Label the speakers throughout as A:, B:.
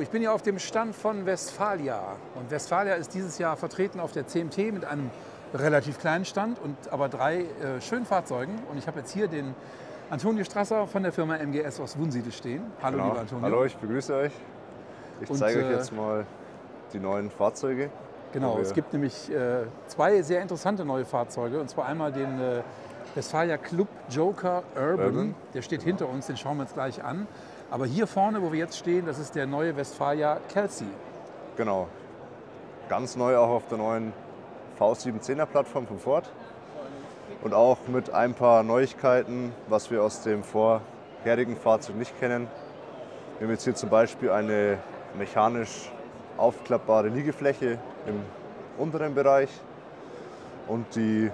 A: ich bin hier auf dem Stand von Westfalia. Und Westfalia ist dieses Jahr vertreten auf der CMT mit einem relativ kleinen Stand, aber 3 schönen Fahrzeugen. Und ich habe jetzt hier den Antonio Strasser von der Firma MGS aus Wunsiedel stehen. Hallo,
B: Genau.
A: lieber Antonio.
B: Hallo, ich begrüße euch. Ich zeige euch jetzt mal die neuen Fahrzeuge.
A: Genau, es gibt nämlich 2 sehr interessante neue Fahrzeuge. Und zwar einmal den Westfalia Club Joker Urban. Der steht hinter uns, den schauen wir uns gleich an. Aber hier vorne, wo wir jetzt stehen, das ist der neue Westfalia Kelsey.
B: Genau. Ganz neu auch auf der neuen V710er Plattform von Ford. Und auch mit ein paar Neuigkeiten, was wir aus dem vorherigen Fahrzeug nicht kennen. Wir haben jetzt hier zum Beispiel eine mechanisch aufklappbare Liegefläche im unteren Bereich. Und die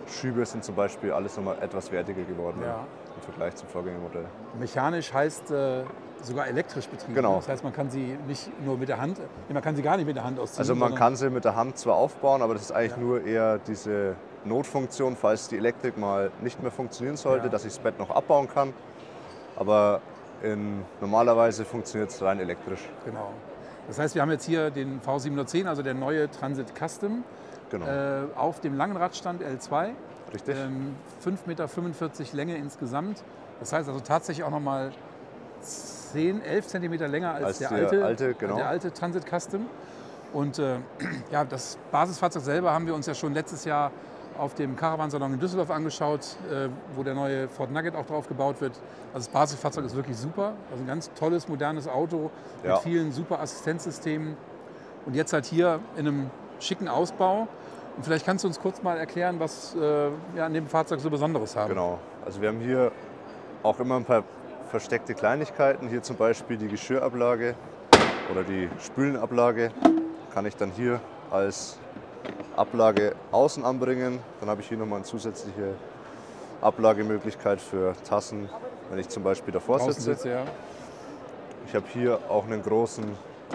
B: Schübe sind zum Beispiel alles nochmal etwas wertiger geworden. Ja. Im Vergleich zum Vorgängermodell.
A: Mechanisch heißt sogar elektrisch betrieben.
B: Genau.
A: Das heißt, man kann sie nicht nur mit der Hand, man kann sie gar nicht mit der Hand ausziehen.
B: Also man kann sie mit der Hand zwar aufbauen, aber das ist eigentlich nur eher diese Notfunktion, falls die Elektrik mal nicht mehr funktionieren sollte, dass ich das Bett noch abbauen kann. Aber normalerweise funktioniert es rein elektrisch.
A: Genau. Das heißt, wir haben jetzt hier den V710, also der neue Transit Custom, auf dem langen Radstand L2.
B: Richtig.
A: 5,45 Meter Länge insgesamt. Das heißt also tatsächlich auch nochmal 11 Zentimeter länger als der alte Transit Custom. Und ja, das Basisfahrzeug selber haben wir uns ja schon letztes Jahr auf dem Caravansalon in Düsseldorf angeschaut, wo der neue Ford Nugget auch drauf gebaut wird. Also das Basisfahrzeug ist wirklich super. Also ein ganz tolles, modernes Auto mit vielen super Assistenzsystemen. Und jetzt halt hier in einem schicken Ausbau. Und vielleicht kannst du uns kurz mal erklären, was wir an dem Fahrzeug so Besonderes haben.
B: Genau. Also wir haben hier auch immer ein paar versteckte Kleinigkeiten. Hier zum Beispiel die Geschirrablage oder die Spülenablage kann ich dann hier als Ablage außen anbringen. Dann habe ich hier nochmal eine zusätzliche Ablagemöglichkeit für Tassen, wenn ich zum Beispiel davor sitze. Ich habe hier auch einen großen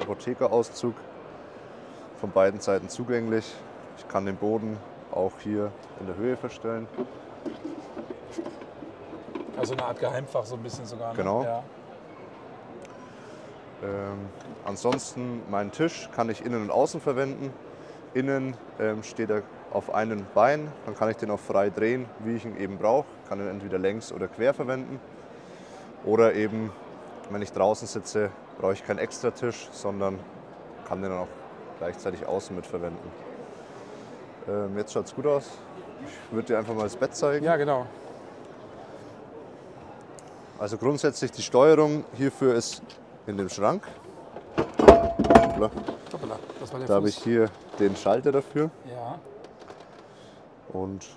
B: Apothekerauszug von beiden Seiten zugänglich. Ich kann den Boden auch hier in der Höhe verstellen.
A: Also eine Art Geheimfach so ein bisschen sogar. Ne?
B: Genau.
A: Ja.
B: Ansonsten meinen Tisch kann ich innen und außen verwenden. Innen steht er auf einem Bein, dann kann ich den auch frei drehen, wie ich ihn eben brauche. Kann ihn entweder längs oder quer verwenden. Oder eben, wenn ich draußen sitze, brauche ich keinen extra Tisch, sondern kann den dann auch gleichzeitig außen mit verwenden. Jetzt schaut es gut aus. Ich würde dir einfach mal das Bett zeigen.
A: Ja, genau.
B: Also grundsätzlich die Steuerung hierfür ist in dem Schrank.
A: Hoppala, das war der
B: Da habe ich hier den Schalter dafür.
A: Ja.
B: Und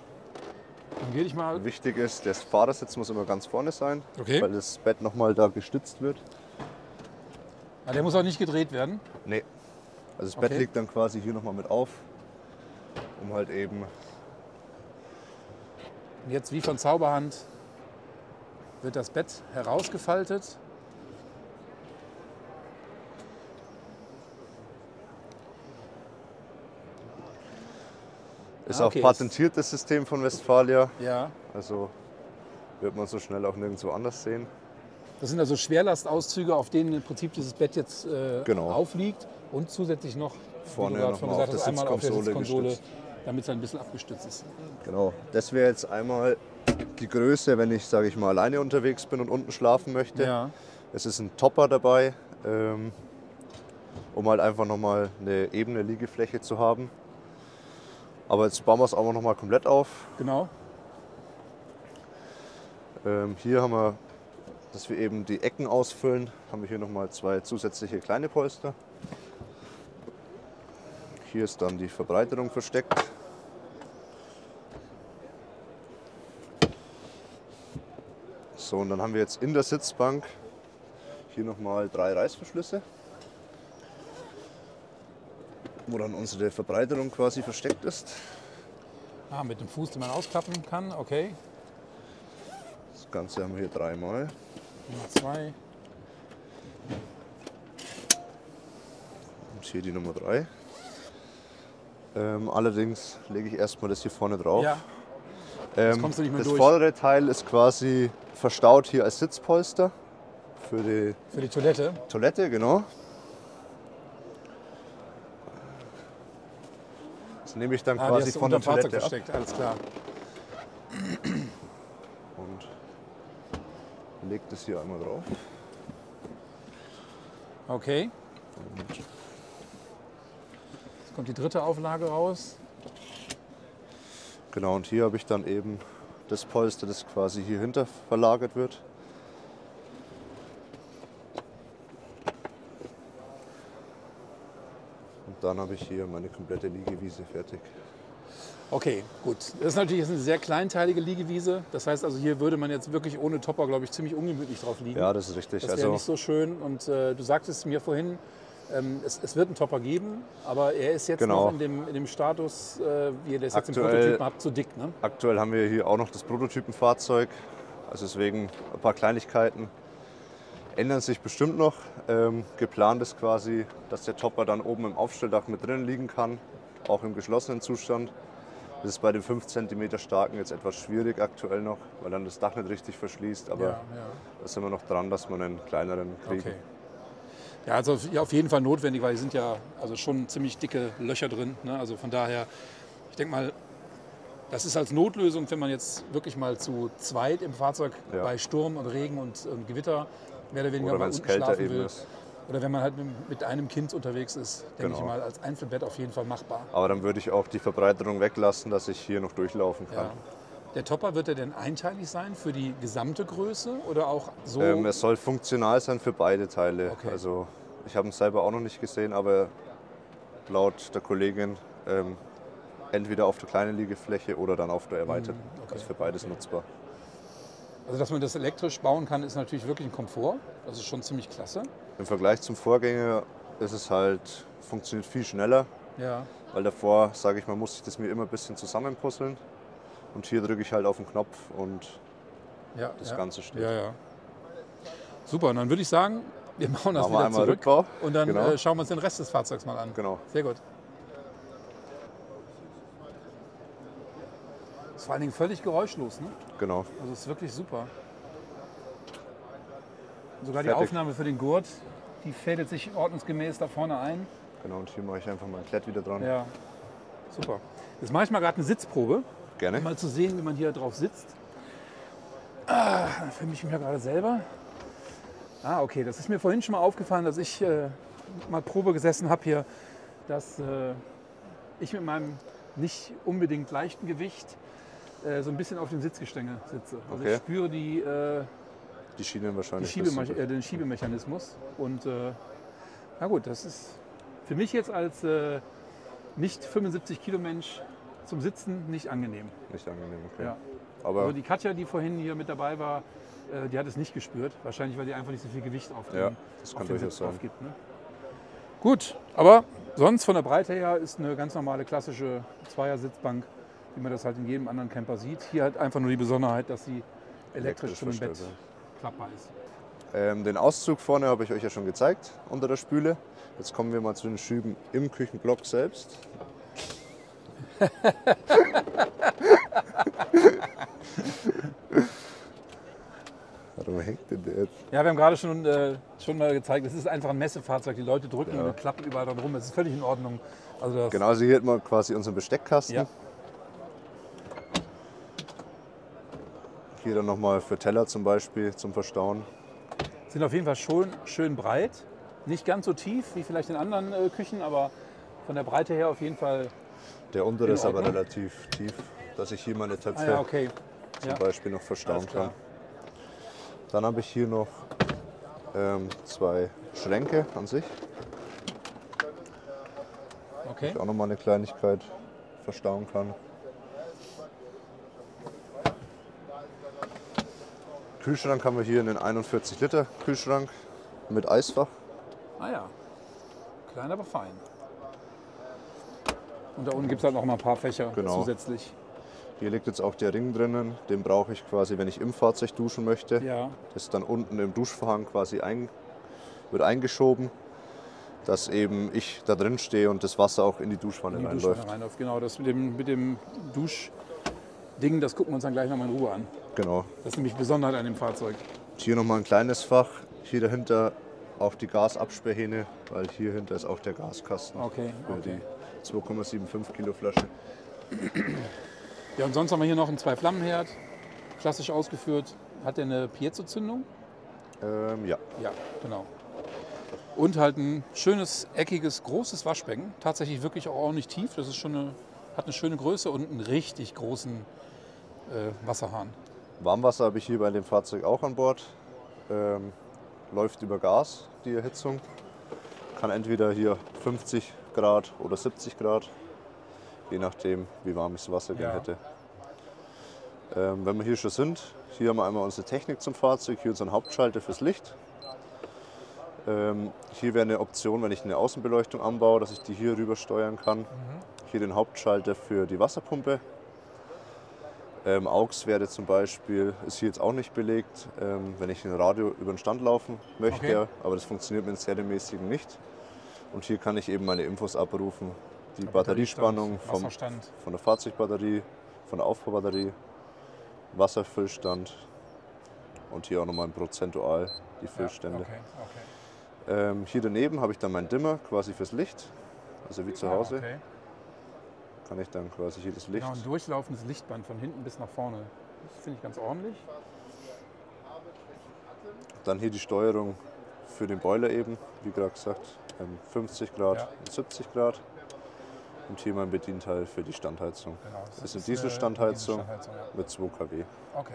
A: dann gehe ich mal.
B: wichtig ist, der Fahrersitz muss immer ganz vorne sein,
A: Okay.
B: weil das Bett nochmal da gestützt wird.
A: Ah, der muss auch nicht gedreht werden.
B: Nee. Also das Bett liegt dann quasi hier nochmal mit auf, um halt eben.
A: Und jetzt wie von Zauberhand wird das Bett herausgefaltet.
B: Ist auch patentiertes System von Westfalia.
A: Ja.
B: Also wird man so schnell auch nirgendwo anders sehen.
A: Das sind also Schwerlastauszüge, auf denen im Prinzip dieses Bett jetzt aufliegt und zusätzlich noch
B: vorne noch mal auf der Sitzkonsole,
A: damit es ein bisschen abgestützt ist.
B: Genau, das wäre jetzt einmal die Größe, wenn ich, sage ich mal, alleine unterwegs bin und unten schlafen möchte.
A: Ja.
B: Es ist ein Topper dabei, um halt einfach nochmal eine ebene Liegefläche zu haben. Aber jetzt bauen wir es auch noch mal komplett auf.
A: Genau.
B: Hier haben wir, dass wir eben die Ecken ausfüllen, haben wir hier noch mal 2 zusätzliche kleine Polster. Hier ist dann die Verbreiterung versteckt. So, und dann haben wir jetzt in der Sitzbank hier noch mal 3 Reißverschlüsse, wo dann unsere Verbreiterung quasi versteckt ist.
A: Ah, mit dem Fuß, den man ausklappen kann, okay.
B: Das Ganze haben wir hier 3-mal.
A: Nummer 2.
B: Und hier die Nummer 3. Allerdings lege ich erstmal das hier vorne drauf.
A: Ja. Kommst du nicht mehr
B: das
A: durch.
B: vordere Teil ist quasi verstaut hier als Sitzpolster für die
A: Toilette.
B: Toilette, genau. Das nehme ich dann quasi von der Toilette
A: versteckt, alles klar.
B: Und lege das hier einmal drauf.
A: Okay.
B: Und
A: jetzt kommt die dritte Auflage raus.
B: Genau, und hier habe ich dann eben das Polster, das quasi hier hinter verlagert wird. Und dann habe ich hier meine komplette Liegewiese fertig.
A: Okay, gut. Das ist natürlich eine sehr kleinteilige Liegewiese. Das heißt also, hier würde man jetzt wirklich ohne Topper, glaube ich, ziemlich ungemütlich drauf liegen.
B: Ja, das ist richtig.
A: Das wäre nicht so schön. Und du sagtest mir vorhin, es wird einen Topper geben, aber er ist jetzt noch in dem Status, wie ihr das jetzt im Prototypen habt, zu dick. Ne?
B: Aktuell haben wir hier auch noch das Prototypenfahrzeug. Also deswegen ein paar Kleinigkeiten ändern sich bestimmt noch. Geplant ist quasi, dass der Topper dann oben im Aufstelldach mit drin liegen kann, auch im geschlossenen Zustand. Das ist bei dem 5 cm starken jetzt etwas schwierig aktuell noch, weil dann das Dach nicht richtig verschließt. Aber da sind wir noch dran, dass wir einen kleineren kriegen.
A: Okay. Ja, also auf jeden Fall notwendig, weil hier sind ja also schon ziemlich dicke Löcher drin. Ne? Also von daher, ich denke mal, das ist als Notlösung, wenn man jetzt wirklich mal zu zweit im Fahrzeug bei Sturm und Regen und Gewitter mehr oder weniger mal unten schlafen will. Oder wenn man halt mit einem Kind unterwegs ist, denke ich mal, als Einzelbett auf jeden Fall machbar.
B: Aber dann würde ich auch die Verbreiterung weglassen, dass ich hier noch durchlaufen kann.
A: Ja. Der Topper, wird er denn einteilig sein für die gesamte Größe oder auch so?
B: Es soll funktional sein für beide Teile.
A: Okay.
B: Also ich habe ihn selber auch noch nicht gesehen, aber laut der Kollegin entweder auf der kleinen Liegefläche oder dann auf der erweiterten. Das ist für beides nutzbar.
A: Also dass man das elektrisch bauen kann, ist natürlich wirklich ein Komfort. Das ist schon ziemlich klasse.
B: Im Vergleich zum Vorgänger ist es halt, funktioniert viel schneller.
A: Ja.
B: Weil davor, sage ich mal, musste ich das mir immer ein bisschen zusammenpuzzeln. Und hier drücke ich halt auf den Knopf und das Ganze steht.
A: Ja. Super, und dann würde ich sagen, wir bauen das wieder zurück
B: Rückbau.
A: Und dann schauen wir uns den Rest des Fahrzeugs mal an.
B: Genau.
A: Sehr gut. Das ist vor allen Dingen völlig geräuschlos, ne?
B: Genau.
A: Also es ist wirklich super. Sogar die Aufnahme für den Gurt, die fädelt sich ordnungsgemäß da vorne ein.
B: Genau, und hier mache ich einfach mal ein Klett wieder dran.
A: Ja, super. Jetzt mache ich mal gerade eine Sitzprobe.
B: Gerne.
A: Um mal zu sehen, wie man hier drauf sitzt. Filme ich mich ja gerade selber. Okay, das ist mir vorhin schon mal aufgefallen, dass ich mal Probe gesessen habe hier, dass ich mit meinem nicht unbedingt leichten Gewicht so ein bisschen auf dem Sitzgestänge sitze. Also ich spüre die
B: Schienen wahrscheinlich.
A: Den Schiebemechanismus. Und na gut, das ist für mich jetzt als nicht 75 Kilo Mensch zum Sitzen nicht angenehm.
B: Nicht angenehm, okay.
A: Ja.
B: Aber
A: also die Katja, die vorhin hier mit dabei war, die hat es nicht gespürt. Wahrscheinlich, weil die einfach nicht so viel Gewicht auf den Sitz drauf gibt. Ne? Gut, aber sonst von der Breite her ist eine ganz normale klassische Zweiersitzbank, wie man das halt in jedem anderen Camper sieht. Hier halt einfach nur die Besonderheit, dass sie elektrisch zum Bett klappbar ist.
B: Den Auszug vorne habe ich euch ja schon gezeigt, unter der Spüle. Jetzt kommen wir mal zu den Schüben im Küchenblock selbst. Warum hängt denn der jetzt?
A: Ja, wir haben gerade schon mal gezeigt, es ist einfach ein Messefahrzeug. Die Leute drücken und klappen überall dran rum. Es ist völlig in Ordnung. Also
B: genau, also hier hat man quasi unseren Besteckkasten.
A: Ja.
B: Hier dann nochmal für Teller zum Beispiel zum Verstauen.
A: Sind auf jeden Fall schon schön breit. Nicht ganz so tief wie vielleicht in anderen Küchen, aber von der Breite her auf jeden Fall.
B: Der untere ist aber relativ tief, dass ich hier meine Töpfe zum Beispiel noch verstauen kann. Dann habe ich hier noch 2 Schränke an sich.
A: Okay.
B: Ich auch nochmal eine Kleinigkeit verstauen kann. Kühlschrank haben wir hier einen 41 Liter Kühlschrank mit Eisfach.
A: Ah ja, klein, aber fein. Und da unten gibt es halt noch mal ein paar Fächer zusätzlich.
B: Hier liegt jetzt auch der Ring drinnen. Den brauche ich quasi, wenn ich im Fahrzeug duschen möchte.
A: Ja.
B: Das ist dann unten im Duschvorhang quasi wird eingeschoben, dass eben ich da drin stehe und das Wasser auch in die Duschwanne reinläuft.
A: Genau, das mit dem Duschding, das gucken wir uns dann gleich nochmal in Ruhe an.
B: Genau.
A: Das ist nämlich Besonderheit an dem Fahrzeug.
B: Hier nochmal ein kleines Fach. Hier dahinter auch die Gasabsperrhähne, weil hier hinter ist auch der Gaskasten für die 2,75 Kilo Flasche.
A: Ja, und sonst haben wir hier noch einen Zwei-Flammenherd, klassisch ausgeführt. Hat der eine Piezo-Zündung?
B: Ja.
A: Ja, genau. Und halt ein schönes, eckiges, großes Waschbecken. Tatsächlich wirklich auch ordentlich tief. Das ist schon hat eine schöne Größe und einen richtig großen Wasserhahn.
B: Warmwasser habe ich hier bei dem Fahrzeug auch an Bord. Läuft über Gas, die Erhitzung. Kann entweder hier 50 Grad oder 70 Grad, je nachdem, wie warm ich das Wasser gerne hätte. Wenn wir hier schon sind, hier haben wir einmal unsere Technik zum Fahrzeug, hier unseren Hauptschalter fürs Licht. Hier wäre eine Option, wenn ich eine Außenbeleuchtung anbaue, dass ich die hier rüber steuern kann. Hier den Hauptschalter für die Wasserpumpe. AUX wäre zum Beispiel, ist hier jetzt auch nicht belegt, wenn ich ein Radio über den Stand laufen möchte, aber das funktioniert mit dem serienmäßigen nicht. Und hier kann ich eben meine Infos abrufen, die Batteriespannung von der Fahrzeugbatterie, von der Aufbaubatterie, Wasserfüllstand und hier auch nochmal prozentual die Füllstände. Hier daneben habe ich dann meinen Dimmer quasi fürs Licht, also wie zu Hause. Kann ich dann quasi hier das Licht.
A: Genau, ein durchlaufendes Lichtband von hinten bis nach vorne. Das finde ich ganz ordentlich.
B: Dann hier die Steuerung für den Boiler eben, wie gerade gesagt, 50 Grad und 70 Grad. Und hier mein Bedienteil für die Standheizung. Genau, das ist eine Dieselstandheizung mit 2 kW.
A: Okay.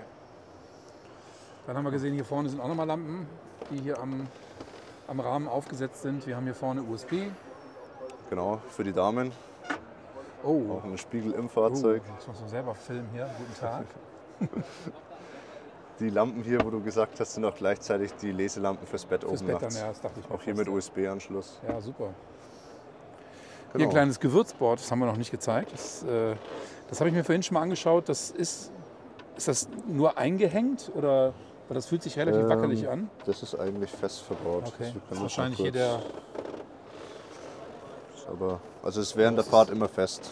A: Dann haben wir gesehen, hier vorne sind auch nochmal Lampen, die hier am Rahmen aufgesetzt sind. Wir haben hier vorne USB.
B: Genau, für die Damen.
A: Oh.
B: Auch ein Spiegel im Fahrzeug.
A: Ich muss noch selber filmen hier. Guten Tag.
B: Die Lampen hier, wo du gesagt hast, sind auch gleichzeitig die Leselampen fürs Bett
A: oben
B: nachts.
A: Dann, ja, das dachte ich
B: auch hier mit USB-Anschluss.
A: Ja, super.
B: Genau.
A: Hier ein kleines Gewürzboard, das haben wir noch nicht gezeigt. Das habe ich mir vorhin schon mal angeschaut. Ist das nur eingehängt oder? Weil das fühlt sich relativ wackelig an.
B: Das ist eigentlich fest verbaut.
A: Okay. Das ist wahrscheinlich hier der.
B: Aber, also es ist während der Fahrt immer fest.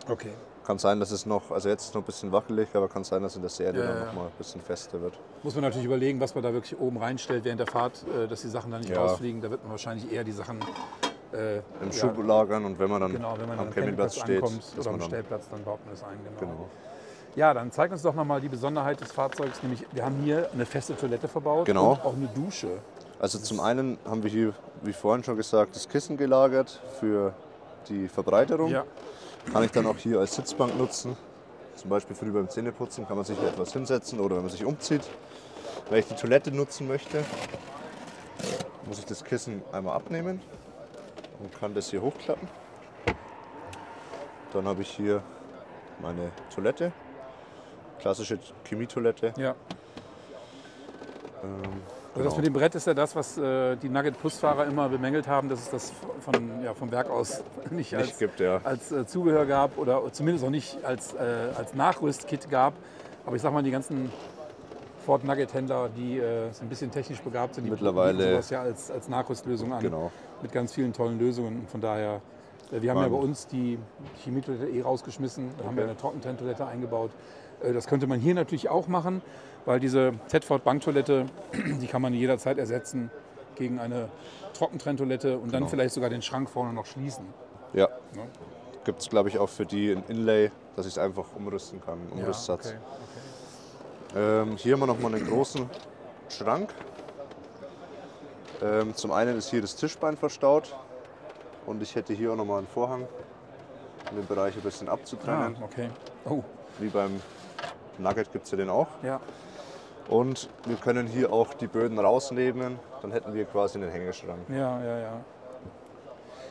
A: Okay.
B: Kann sein, dass es noch, also jetzt ist es noch ein bisschen wackelig, aber kann sein, dass in der Serie dann noch mal ein bisschen fester wird.
A: Muss man natürlich überlegen, was man da wirklich oben reinstellt während der Fahrt, dass die Sachen dann nicht rausfliegen. Da wird man wahrscheinlich eher die Sachen
B: im Schub lagern und wenn man dann
A: am Campingplatz steht oder am Stellplatz, dann baut man das ein. Genau. Ja, dann zeig uns doch nochmal die Besonderheit des Fahrzeugs, nämlich wir haben hier eine feste Toilette verbaut und auch eine Dusche.
B: Also zum einen haben wir hier, wie vorhin schon gesagt, das Kissen gelagert für die Verbreiterung. Ja. Kann ich dann auch hier als Sitzbank nutzen. Zum Beispiel früh beim Zähneputzen kann man sich hier etwas hinsetzen oder wenn man sich umzieht. Wenn ich die Toilette nutzen möchte, muss ich das Kissen einmal abnehmen und kann das hier hochklappen. Dann habe ich hier meine Toilette, klassische Chemietoilette.
A: Ja. Genau. Das mit dem Brett ist ja das, was die Nugget Plus-Fahrer immer bemängelt haben, dass es das vom Werk aus nicht als Zubehör gab oder zumindest auch nicht als Nachrüstkit gab. Aber ich sag mal, die ganzen Ford Nugget-Händler, die so ein bisschen technisch begabt sind, die bieten sowas ja als Nachrüstlösung an. Genau. Mit ganz vielen tollen Lösungen. Von daher, wir haben ja bei uns die Chemietoilette rausgeschmissen, dann haben wir eine Trockentrenntoilette eingebaut. Das könnte man hier natürlich auch machen, weil diese Tedford Banktoilette, die kann man jederzeit ersetzen gegen eine Trockentrenntoilette und dann vielleicht sogar den Schrank vorne noch schließen.
B: Ja. Gibt es, glaube ich, auch für die ein Inlay, dass ich es einfach umrüsten kann, Umrüstsatz. Hier haben wir nochmal einen großen Schrank. Zum einen ist hier das Tischbein verstaut und ich hätte hier auch nochmal einen Vorhang, um den Bereich ein bisschen abzutrennen. Wie beim Nugget gibt es ja den auch. Ja. Und wir können hier auch die Böden rausnehmen, dann hätten wir quasi einen Hängeschrank.
A: Ja.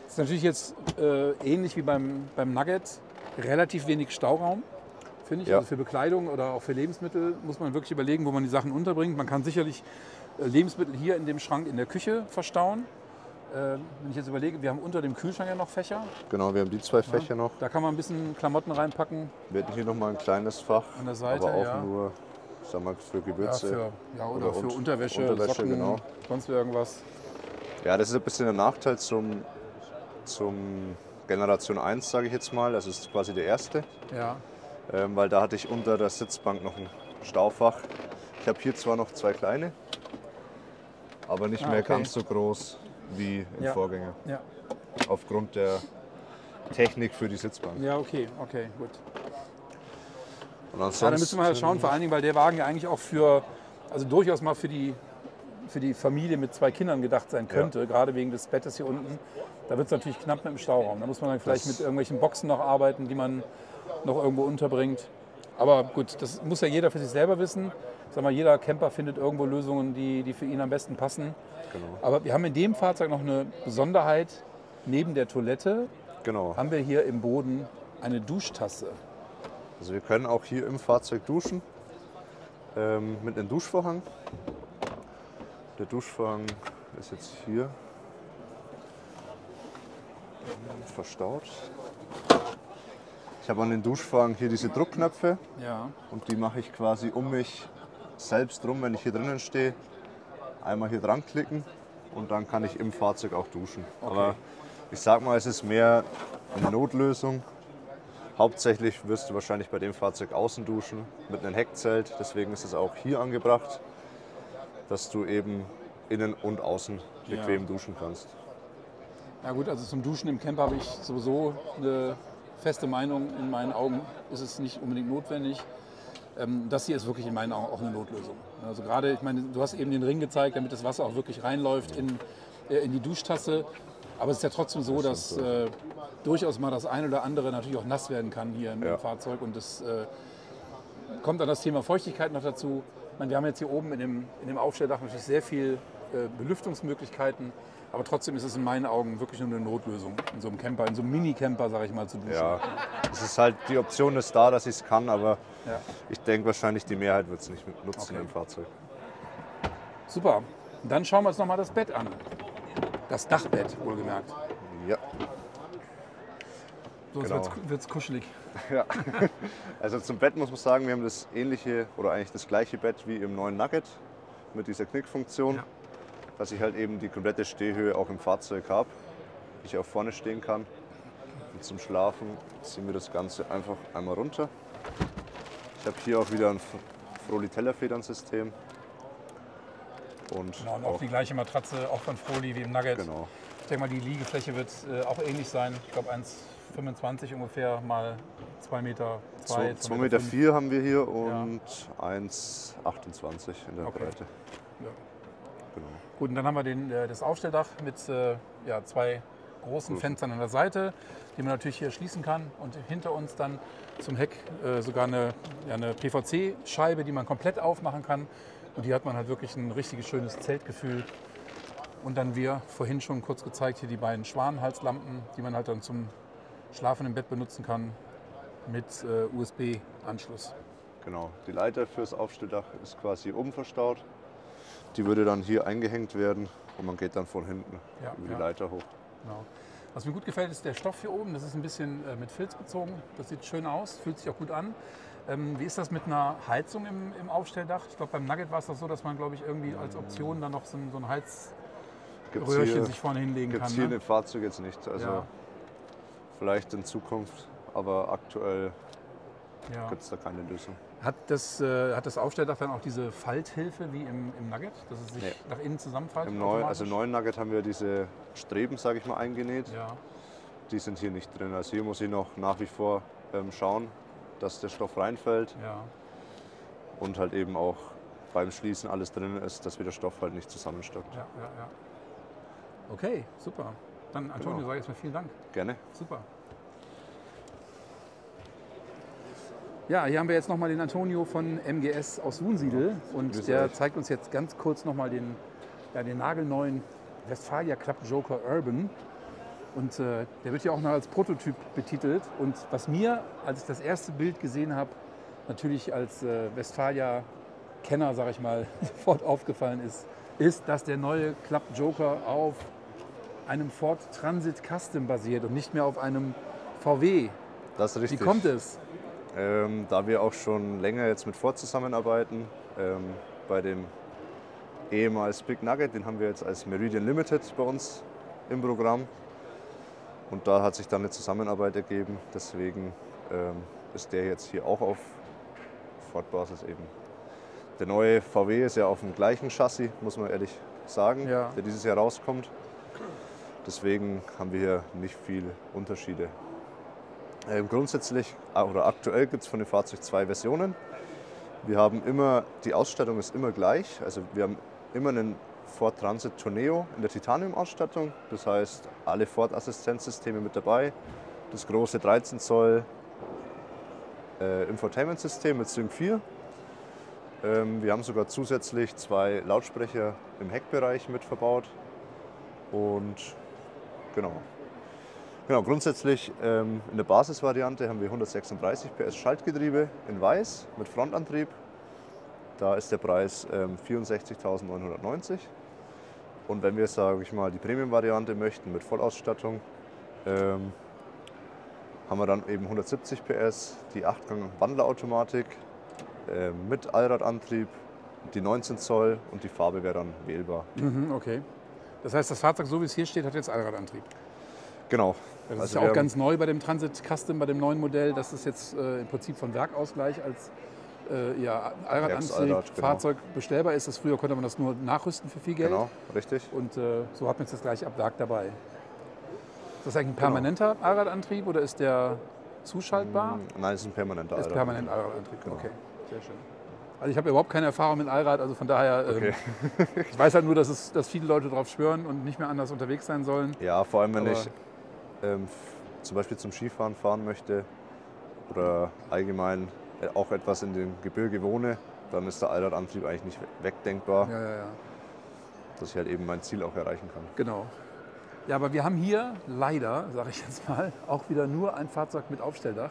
A: Das ist natürlich jetzt ähnlich wie beim Nugget, relativ wenig Stauraum, finde ich. Ja. Also für Bekleidung oder auch für Lebensmittel muss man wirklich überlegen, wo man die Sachen unterbringt. Man kann sicherlich Lebensmittel hier in dem Schrank in der Küche verstauen. Wenn ich jetzt überlege, wir haben unter dem Kühlschrank ja noch Fächer.
B: Genau, wir haben die 2 Fächer noch.
A: Da kann man ein bisschen Klamotten reinpacken.
B: Wir hätten hier noch mal ein kleines Fach,
A: an der Seite,
B: aber auch nur, sag mal, für Gewürze.
A: Oder für Unterwäsche, Socken, sonst irgendwas.
B: Ja, das ist ein bisschen der Nachteil zum Generation 1, sage ich jetzt mal. Das ist quasi der erste. Ja. Weil da hatte ich unter der Sitzbank noch ein Staufach. Ich habe hier zwar noch 2 kleine, aber nicht mehr ganz so groß wie im Vorgänger.
A: Ja.
B: Aufgrund der Technik für die Sitzbank.
A: Ja, okay, gut.
B: Und
A: da müssen wir halt schauen, vor allen Dingen, weil der Wagen ja eigentlich auch durchaus mal für die Familie mit 2 Kindern gedacht sein könnte, gerade wegen des Bettes hier unten. Da wird es natürlich knapp mit dem Stauraum. Da muss man dann vielleicht mit irgendwelchen Boxen noch arbeiten, die man noch irgendwo unterbringt. Aber gut, das muss ja jeder für sich selber wissen. Sag mal, jeder Camper findet irgendwo Lösungen, die für ihn am besten passen.
B: Genau.
A: Aber wir haben in dem Fahrzeug noch eine Besonderheit. Neben der Toilette haben wir hier im Boden eine Duschtasse.
B: Also wir können auch hier im Fahrzeug duschen mit einem Duschvorhang. Der Duschvorhang ist jetzt hier verstaut. Ich habe an den Duschvorhang hier diese Druckknöpfe und die mache ich quasi um mich selbst rum, wenn ich hier drinnen stehe. Einmal hier dran klicken und dann kann ich im Fahrzeug auch duschen. Okay. Aber ich sag mal, es ist mehr eine Notlösung. Hauptsächlich wirst du wahrscheinlich bei dem Fahrzeug außen duschen mit einem Heckzelt. Deswegen ist es auch hier angebracht, dass du eben innen und außen bequem duschen kannst.
A: Ja gut, also zum Duschen im Camper habe ich sowieso eine feste Meinung. In meinen Augen ist es nicht unbedingt notwendig. Das hier ist wirklich in meinen Augen auch eine Notlösung. Also gerade, ich meine, du hast eben den Ring gezeigt, damit das Wasser auch wirklich reinläuft in die Duschtasse. Aber es ist ja trotzdem so, dass durchaus mal das eine oder andere natürlich auch nass werden kann hier im Fahrzeug. Und das kommt dann das Thema Feuchtigkeit noch dazu. Ich meine, wir haben jetzt hier oben in dem Aufstelldach natürlich sehr viel Belüftungsmöglichkeiten. Aber trotzdem ist es in meinen Augen wirklich nur eine Notlösung, in so einem Camper, in so einem Mini-Camper, sage ich mal, zu duschen.
B: Ja, es ist halt, die Option ist da, dass ich es kann, aber ich denke wahrscheinlich, die Mehrheit wird es nicht nutzen im Fahrzeug.
A: Super. Und dann schauen wir uns nochmal das Bett an. Das Dachbett, wohlgemerkt.
B: Ja.
A: So, jetzt wird es kuschelig.
B: Ja. Also zum Bett muss man sagen, wir haben das ähnliche oder eigentlich das gleiche Bett wie im neuen Nugget mit dieser Knickfunktion. Ja. Dass ich halt eben die komplette Stehhöhe auch im Fahrzeug habe, ich auch vorne stehen kann. Und zum Schlafen ziehen wir das Ganze einfach einmal runter. Ich habe hier auch wieder ein Froli-Tellerfedern-System. Und
A: auch die gleiche Matratze, auch von Froli wie im Nugget.
B: Genau.
A: Ich denke mal, die Liegefläche wird auch ähnlich sein. Ich glaube 1,25 ungefähr mal 2,2 Meter.
B: 2,4 Meter haben wir hier und 1,28 in der Breite.
A: Ja. Genau. Gut, und dann haben wir das Aufstelldach mit 2 großen Fenstern an der Seite, die man natürlich hier schließen kann. Und hinter uns dann zum Heck sogar eine PVC-Scheibe, die man komplett aufmachen kann. Und hier hat man halt wirklich ein richtiges schönes Zeltgefühl. Und dann, wie vorhin schon kurz gezeigt, hier die beiden Schwanenhalslampen, die man halt dann zum Schlafen im Bett benutzen kann mit USB-Anschluss.
B: Genau, die Leiter fürs Aufstelldach ist quasi oben verstaut. Die würde dann hier eingehängt werden und man geht dann von hinten über die Leiter hoch.
A: Genau. Was mir gut gefällt, ist der Stoff hier oben. Das ist ein bisschen mit Filz bezogen. Das sieht schön aus, fühlt sich auch gut an. Wie ist das mit einer Heizung im Aufstelldach? Ich glaube, beim Nugget war es doch so, dass man, glaube ich, irgendwie als Option dann noch so ein Heizröhrchen sich vorne hinlegen kann.
B: Gibt es hier in dem Fahrzeug jetzt nicht. Also vielleicht in Zukunft, aber aktuell gibt es da keine Lösung.
A: Hat das Aufstelldach dann auch diese Falthilfe wie im Nugget, dass es sich nach innen zusammenfaltet?
B: Im neuen Nugget haben wir diese Streben, sage ich mal, eingenäht.
A: Ja.
B: Die sind hier nicht drin. Also hier muss ich noch nach wie vor schauen, dass der Stoff reinfällt.
A: Ja.
B: Und halt eben auch beim Schließen alles drin ist, dass der Stoff halt nicht zusammenstockt.
A: Ja. Okay, super. Dann Antonio, sage ich erstmal vielen Dank.
B: Gerne.
A: Super. Ja, hier haben wir jetzt nochmal den Antonio von MGS aus Wunsiedel und der zeigt uns jetzt ganz kurz nochmal den nagelneuen Westfalia Club Joker Urban. Und der wird ja auch noch als Prototyp betitelt. Und was mir, als ich das erste Bild gesehen habe, natürlich als Westfalia-Kenner, sage ich mal, sofort aufgefallen ist, dass der neue Club Joker auf einem Ford Transit Custom basiert und nicht mehr auf einem VW.
B: Das ist richtig.
A: Wie kommt es?
B: Da wir auch schon länger jetzt mit Ford zusammenarbeiten, bei dem ehemals Big Nugget, den haben wir jetzt als Meridian Limited bei uns im Programm. Und da hat sich dann eine Zusammenarbeit ergeben, deswegen ist der jetzt hier auch auf Ford-Basis eben. Der neue VW ist ja auf dem gleichen Chassis, muss man ehrlich sagen, der dieses Jahr rauskommt. Deswegen haben wir hier nicht viele Unterschiede. Grundsätzlich oder aktuell gibt es von dem Fahrzeug 2 Versionen. Wir haben immer, die Ausstattung ist immer gleich. Also wir haben immer einen Ford Transit Tourneo in der Titanium-Ausstattung. Das heißt, alle Ford-Assistenzsysteme mit dabei. Das große 13 Zoll Infotainment-System mit Sync 4. Wir haben sogar zusätzlich 2 Lautsprecher im Heckbereich mit verbaut. Und genau, grundsätzlich in der Basisvariante haben wir 136 PS Schaltgetriebe in weiß mit Frontantrieb. Da ist der Preis 64.990. Und wenn wir, sage ich mal, die Premium-Variante möchten mit Vollausstattung, haben wir dann eben 170 PS, die 8-Gang-Wandlerautomatik mit Allradantrieb, die 19 Zoll und die Farbe wäre dann wählbar.
A: Okay. Das heißt, das Fahrzeug, so wie es hier steht, hat jetzt Allradantrieb?
B: Genau.
A: Das ist ja auch ganz neu bei dem Transit Custom, bei dem neuen Modell, dass es jetzt im Prinzip von Werk aus gleich als Allradantrieb-Fahrzeug bestellbar ist. Früher konnte man das nur nachrüsten für viel Geld.
B: Genau, richtig.
A: Und so hat man es jetzt gleich ab Werk dabei. Ist das eigentlich ein permanenter Allradantrieb oder ist der zuschaltbar?
B: Nein, es ist ein permanenter
A: Allradantrieb. Ist permanent Allradantrieb, genau. Okay, sehr schön. Also ich habe überhaupt keine Erfahrung mit Allrad, also von daher, ich weiß halt nur, dass viele Leute drauf schwören und nicht mehr anders unterwegs sein sollen.
B: Ja, vor allem wenn ich zum Beispiel zum Skifahren fahren möchte oder allgemein auch etwas in dem Gebirge wohne, dann ist der Allradantrieb eigentlich nicht wegdenkbar, dass ich halt eben mein Ziel auch erreichen kann.
A: Genau. Ja, aber wir haben hier leider, sage ich jetzt mal, auch wieder nur ein Fahrzeug mit Aufstelldach.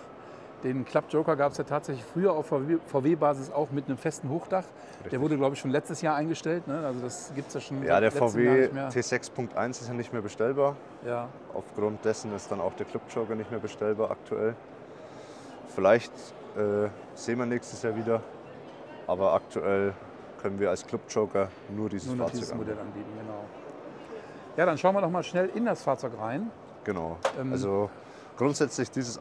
A: Den Club Joker gab es ja tatsächlich früher auf VW-Basis auch mit einem festen Hochdach. Richtig. Der wurde, glaube ich, schon letztes Jahr eingestellt. Ne? Also das gibt es ja schon.
B: Ja, der VW T6.1 ist ja nicht mehr bestellbar.
A: Ja.
B: Aufgrund dessen ist dann auch der Club Joker nicht mehr bestellbar aktuell. Vielleicht sehen wir nächstes Jahr wieder. Aber aktuell können wir als Club Joker nur dieses Fahrzeug
A: Modell anbieten. Genau. Ja, dann schauen wir noch mal schnell in das Fahrzeug rein.
B: Genau. Also grundsätzlich dieses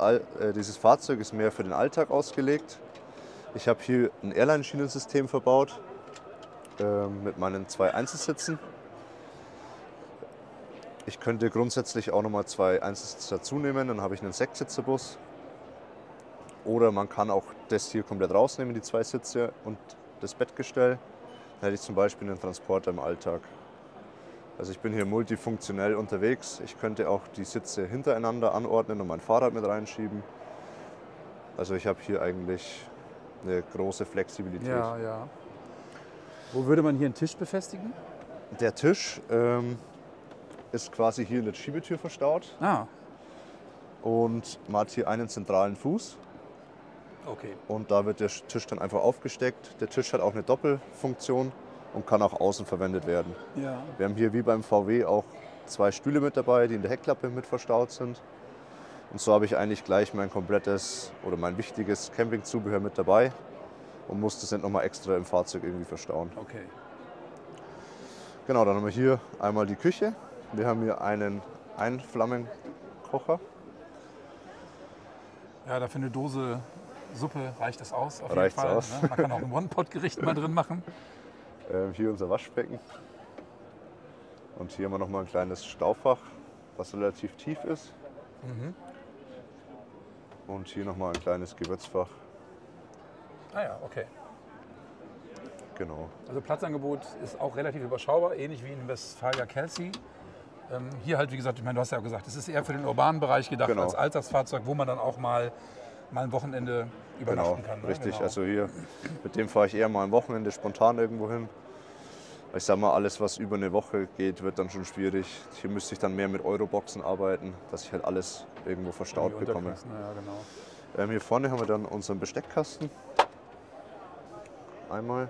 B: Fahrzeug ist mehr für den Alltag ausgelegt. Ich habe hier ein Airline-Schienensystem verbaut mit meinen 2 Einzelsitzen. Ich könnte grundsätzlich auch noch mal 2 Einzelsitze dazu nehmen, dann habe ich einen 6-Sitzer-Bus. Oder man kann auch das hier komplett rausnehmen, die 2 Sitze und das Bettgestell. Dann hätte ich zum Beispiel einen Transporter im Alltag. Also ich bin hier multifunktionell unterwegs. Ich könnte auch die Sitze hintereinander anordnen und mein Fahrrad mit reinschieben. Also ich habe hier eigentlich eine große Flexibilität.
A: Ja, ja. Wo würde man hier einen Tisch befestigen?
B: Der Tisch ist quasi hier in der Schiebetür verstaut.
A: Ah.
B: Und man hat hier einen zentralen Fuß.
A: Okay.
B: Und da wird der Tisch dann einfach aufgesteckt. Der Tisch hat auch eine Doppelfunktion und kann auch außen verwendet werden.
A: Ja.
B: Wir haben hier wie beim VW auch 2 Stühle mit dabei, die in der Heckklappe mit verstaut sind. Und so habe ich eigentlich gleich mein komplettes oder mein wichtiges Campingzubehör mit dabei und muss das nicht nochmal extra im Fahrzeug irgendwie verstauen.
A: Okay.
B: Genau, dann haben wir hier einmal die Küche. Wir haben hier einen Einflammenkocher.
A: Ja, dafür eine Dose Suppe reicht das aus. Auf
B: Reicht's
A: jeden Fall,
B: aus.
A: Ne? Man kann auch ein One-Pot-Gericht mal drin machen.
B: Hier unser Waschbecken. Und hier haben wir noch mal ein kleines Staufach, was relativ tief ist. Und hier noch mal ein kleines Gewürzfach.
A: Ah ja, okay.
B: Genau.
A: Also Platzangebot ist auch relativ überschaubar, ähnlich wie in Westfalia Kelsey. Hier halt, wie gesagt, ich meine, du hast ja auch gesagt, es ist eher für den urbanen Bereich gedacht als Alltagsfahrzeug, wo man dann auch mal ein Wochenende übernachten kann. Ne?
B: Richtig.
A: Genau.
B: Also hier, mit dem fahre ich eher mal ein Wochenende spontan irgendwo hin. Ich sag mal, alles, was über eine Woche geht, wird dann schon schwierig. Hier müsste ich dann mehr mit Euroboxen arbeiten, dass ich halt alles irgendwo verstaut bekomme.
A: Ja, genau.
B: Hier vorne haben wir dann unseren Besteckkasten. Einmal.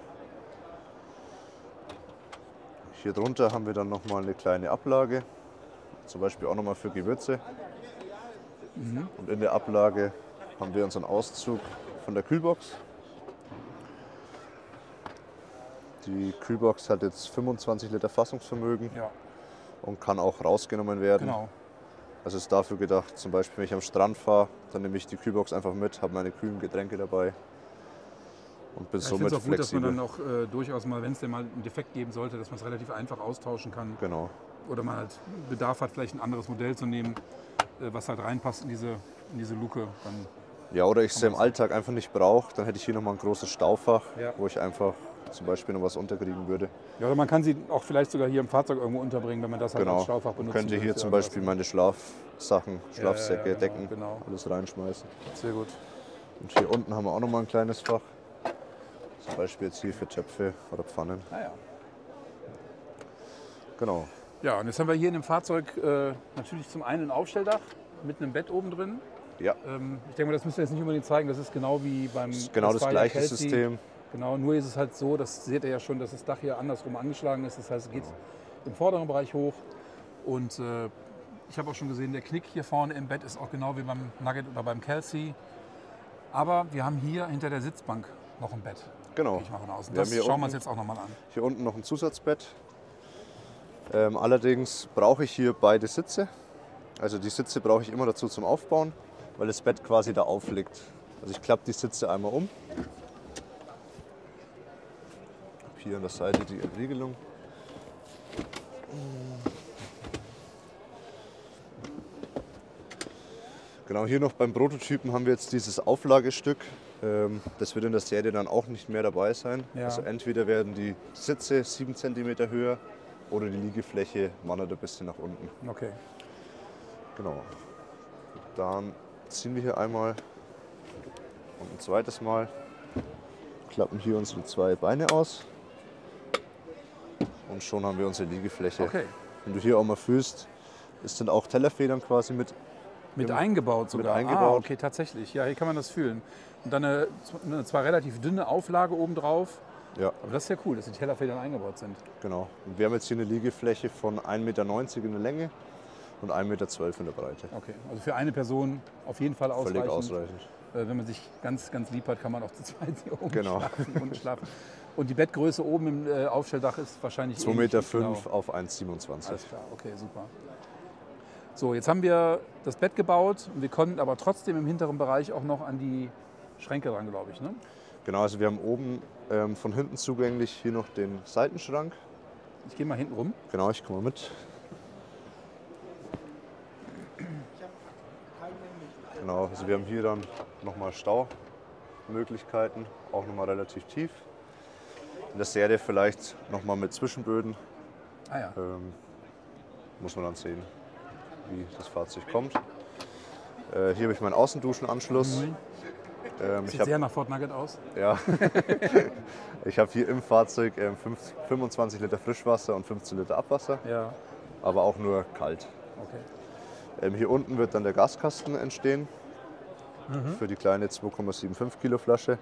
B: Hier drunter haben wir dann noch mal eine kleine Ablage, zum Beispiel auch noch mal für Gewürze. Und in der Ablage haben wir unseren Auszug von der Kühlbox. Die Kühlbox hat jetzt 25 Liter Fassungsvermögen und kann auch rausgenommen werden.
A: Genau.
B: Also ist dafür gedacht, zum Beispiel wenn ich am Strand fahre, dann nehme ich die Kühlbox einfach mit, habe meine kühlen Getränke dabei. und bin
A: ja,
B: somit flexibel.
A: Ich finde es auch gut, dass man dann auch durchaus mal, wenn es denn mal einen Defekt geben sollte, dass man es relativ einfach austauschen kann.
B: Genau.
A: Oder man halt Bedarf hat, vielleicht ein anderes Modell zu nehmen, was halt reinpasst in diese Luke. Dann
B: ja, oder ich es im Alltag einfach nicht brauche, dann hätte ich hier nochmal ein großes Staufach, wo ich einfach zum Beispiel noch was unterkriegen würde.
A: Ja, oder man kann sie auch vielleicht sogar hier im Fahrzeug irgendwo unterbringen, wenn man das halt als Staufach benutzt.
B: Ich könnte hier zum Beispiel meine Schlafsachen, Schlafsäcke, Decken, alles reinschmeißen.
A: Sehr gut.
B: Und hier unten haben wir auch nochmal ein kleines Fach. Zum Beispiel jetzt hier für Töpfe oder Pfannen.
A: Ah ja.
B: Genau.
A: Ja, und jetzt haben wir hier in dem Fahrzeug natürlich zum einen ein Aufstelldach mit einem Bett oben drin.
B: Ja.
A: Ich denke mal, das müssen wir jetzt nicht unbedingt zeigen. Das ist genau wie beim
B: das ist genau das gleiche
A: Kelsey.
B: System.
A: Genau, nur ist es halt so, das seht ihr ja schon, dass das Dach hier andersrum angeschlagen ist. Das heißt, es geht im vorderen Bereich hoch. Und ich habe auch schon gesehen, der Knick hier vorne im Bett ist auch genau wie beim Nugget oder beim Kelsey. Aber wir haben hier hinter der Sitzbank noch ein Bett.
B: Genau.
A: Gehe ich mal von außen. Das schauen wir uns jetzt auch nochmal an.
B: Hier unten noch ein Zusatzbett. Allerdings brauche ich hier beide Sitze. Also die Sitze brauche ich immer dazu zum Aufbauen, weil das Bett quasi da aufliegt. Also ich klappe die Sitze einmal um. Hier an der Seite die Entriegelung. Genau, hier noch beim Prototypen haben wir jetzt dieses Auflagestück. Das wird in der Serie dann auch nicht mehr dabei sein. Ja. Also entweder werden die Sitze 7 cm höher oder die Liegefläche wandert ein bisschen nach unten.
A: Okay.
B: Genau. Dann ziehen wir hier einmal und ein zweites Mal. Klappen hier unsere 2 Beine aus. Und schon haben wir unsere Liegefläche.
A: Okay.
B: Wenn du hier auch mal fühlst, sind auch Tellerfedern quasi mit
A: eingebaut sogar.
B: Mit eingebaut.
A: Okay, tatsächlich. Ja, hier kann man das fühlen. Und dann eine zwar relativ dünne Auflage obendrauf.
B: Ja.
A: Aber das ist ja cool, dass die Tellerfedern eingebaut sind.
B: Genau. Und wir haben jetzt hier eine Liegefläche von 1,90 Meter in der Länge und 1,12 Meter in der Breite.
A: Okay, also für eine Person auf jeden Fall ausreichend.
B: Völlig ausreichend.
A: Wenn man sich ganz, ganz lieb hat, kann man auch zu zweit hier oben schlafen. Und die Bettgröße oben im Aufstelldach ist wahrscheinlich
B: 2,5 Meter auf 1,27 Meter.
A: Alles klar, okay, super. So, jetzt haben wir das Bett gebaut und wir konnten aber trotzdem im hinteren Bereich auch noch an die Schränke ran, glaube ich, ne?
B: Genau, also wir haben oben von hinten zugänglich hier noch den Seitenschrank.
A: Ich gehe mal hinten rum.
B: Genau, ich komme mal mit. Genau, also wir haben hier dann nochmal Staumöglichkeiten, auch nochmal relativ tief. In der Serie vielleicht nochmal mit Zwischenböden.
A: Ah ja.
B: Muss man dann sehen, wie das Fahrzeug kommt. Hier habe ich meinen Außenduschenanschluss.
A: Sieht sehr nach Fort Nugget aus.
B: Ja. Ich habe hier im Fahrzeug 25 Liter Frischwasser und 15 Liter Abwasser.
A: Ja.
B: Aber auch nur kalt.
A: Okay.
B: Hier unten wird dann der Gaskasten entstehen. Für die kleine 2,75 Kilo Flasche.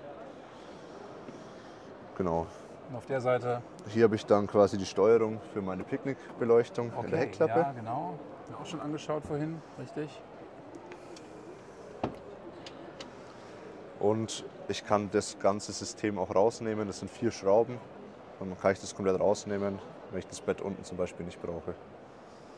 B: Genau.
A: Und auf der Seite?
B: Hier habe ich dann quasi die Steuerung für meine Picknickbeleuchtung in der Heckklappe.
A: Ja, genau. Auch schon angeschaut vorhin, richtig.
B: Und ich kann das ganze System auch rausnehmen. Das sind 4 Schrauben. Und dann kann ich das komplett rausnehmen, wenn ich das Bett unten zum Beispiel nicht brauche.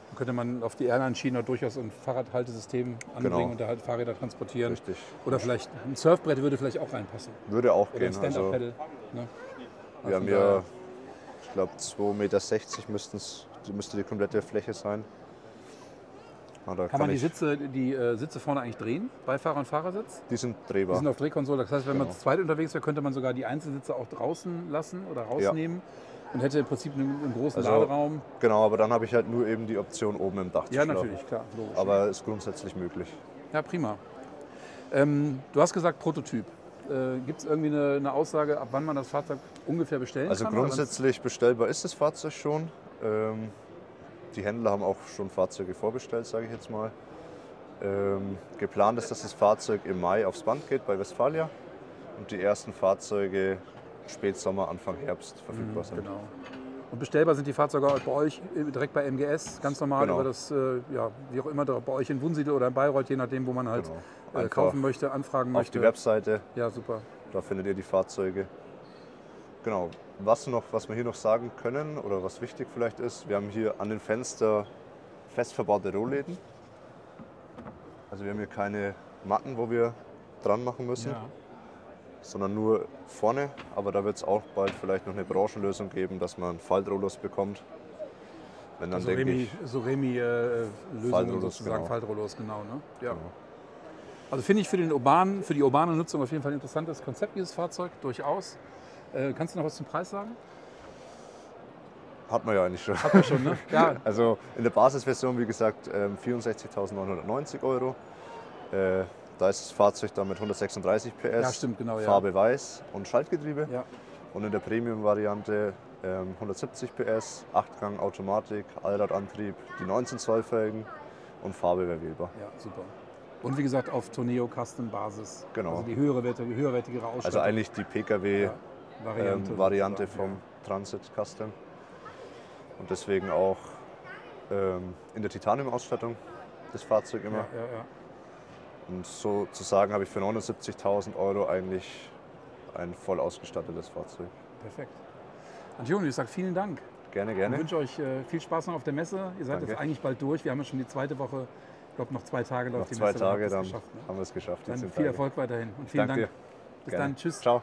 A: Dann könnte man auf die Airline-Schiene durchaus ein Fahrradhaltesystem anbringen und da halt Fahrräder transportieren.
B: Richtig.
A: Oder vielleicht ein Surfbrett würde vielleicht auch reinpassen.
B: Würde auch
A: oder
B: gehen.
A: Ein Stand-Up-Pedal. Ne?
B: Wir haben ja, ich glaube, 2,60 Meter müsste die komplette Fläche sein.
A: Kann man die Sitze vorne eigentlich drehen, Beifahrer- und Fahrersitz?
B: Die sind drehbar.
A: Die sind auf Drehkonsole. Das heißt, wenn man zu zweit unterwegs wäre, könnte man sogar die Einzelsitze auch draußen lassen oder rausnehmen und hätte im Prinzip einen großen Laderaum.
B: Genau, aber dann habe ich halt nur eben die Option oben im Dach zu schlafen.
A: Ja, natürlich, klar. Logisch.
B: Aber ist grundsätzlich möglich.
A: Ja, prima. Du hast gesagt Prototyp. Gibt es irgendwie eine Aussage, ab wann man das Fahrzeug ungefähr bestellen kann?
B: Also grundsätzlich bestellbar ist das Fahrzeug schon. Die Händler haben auch schon Fahrzeuge vorbestellt, sage ich jetzt mal. Geplant ist, dass das Fahrzeug im Mai aufs Band geht bei Westfalia und die ersten Fahrzeuge Spätsommer, Anfang Herbst verfügbar sind.
A: Genau. Und bestellbar sind die Fahrzeuge auch bei euch direkt bei MGS, ganz normal über das, wie auch immer, bei euch in Wunsiedel oder in Bayreuth, je nachdem, wo man halt kaufen möchte, anfragen möchte.
B: Auf die Webseite.
A: Ja, super.
B: Da findet ihr die Fahrzeuge. Genau. Was wir hier noch sagen können oder was wichtig vielleicht ist, wir haben hier an den Fenstern fest verbaute Rollläden. Also wir haben hier keine Matten, wo wir dran machen müssen. sondern nur vorne. Aber da wird es auch bald vielleicht noch eine Branchenlösung geben, dass man Faltrollos bekommt. Wenn dann,
A: also Remi-Lösungen sozusagen,
B: genau.
A: Faltrollos, genau. Ne? Ja. Genau. Also finde ich für die urbane Nutzung auf jeden Fall ein interessantes Konzept, dieses Fahrzeug, durchaus. Kannst du noch was zum Preis sagen?
B: Hat man ja eigentlich schon.
A: Hat man schon, ne? Ja.
B: Also in der Basisversion, wie gesagt, 64.990 Euro. Da ist das Fahrzeug dann mit 136 PS,
A: ja, stimmt, genau,
B: Farbe weiß und Schaltgetriebe.
A: Ja.
B: Und in der Premium-Variante 170 PS, 8-Gang Automatik, Allradantrieb, die 19 Zoll Felgen und Farbe wäre wählbar.
A: Ja, super. Und wie gesagt auf Tourneo Custom Basis.
B: Genau.
A: Also die höherwertigere Ausstattung.
B: Also eigentlich die PKW-Variante vom Transit Custom. Und deswegen auch in der Titanium-Ausstattung das Fahrzeug immer.
A: Ja.
B: Und sozusagen habe ich für 79.000 Euro eigentlich ein voll ausgestattetes Fahrzeug.
A: Perfekt. Antonio, ich sage vielen Dank.
B: Gerne.
A: Ich wünsche euch viel Spaß noch auf der Messe. Ihr seid jetzt eigentlich bald durch. Wir haben ja schon die zweite Woche. Ich glaube, noch 2 Tage läuft die Messe.
B: Noch 2 Tage, dann haben wir es geschafft.
A: Dann viel Erfolg weiterhin und vielen Dank. Bis dann. Tschüss.
B: Ciao.